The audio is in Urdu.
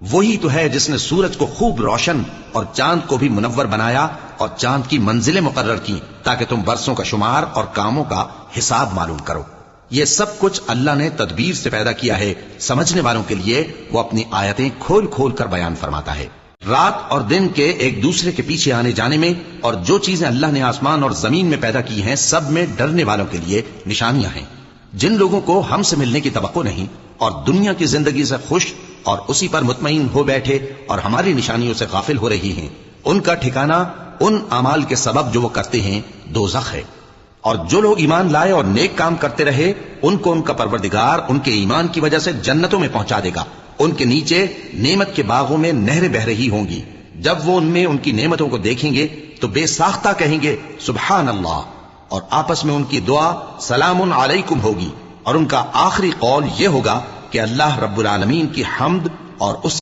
وہی تو ہے جس نے سورج کو خوب روشن اور چاند کو بھی منور بنایا اور چاند کی منزلیں مقرر کی تاکہ تم برسوں کا شمار اور کاموں کا حساب معلوم کرو۔ یہ سب کچھ اللہ نے تدبیر سے پیدا کیا ہے، سمجھنے والوں کے لیے وہ اپنی آیتیں کھول کھول کر بیان فرماتا ہے۔ رات اور دن کے ایک دوسرے کے پیچھے آنے جانے میں اور جو چیزیں اللہ نے آسمان اور زمین میں پیدا کی ہیں سب میں ڈرنے والوں کے لیے نشانیاں ہیں۔ جن لوگوں کو ہم سے ملنے کی توقع نہیں اور دنیا کی زندگی سے خوش اور اسی پر مطمئن ہو بیٹھے اور ہماری نشانیوں سے غافل ہو رہی ہیں، ان کا ٹھکانہ ان اعمال کے سبب جو وہ کرتے ہیں دوزخ ہے۔ اور جو لوگ ایمان لائے اور نیک کام کرتے رہے ان کو ان کا پروردگار ان کے ایمان کی وجہ سے جنتوں میں پہنچا دے گا، ان کے نیچے نعمت کے باغوں میں نہریں بہ رہی ہوں گی۔ جب وہ ان میں ان کی نعمتوں کو دیکھیں گے تو بے ساختہ کہیں گے سبحان اللہ، اور آپس میں ان کی دعا سلام علیکم ہوگی، اور ان کا آخری قول یہ ہوگا کہ اللہ رب العالمین کی حمد اور اس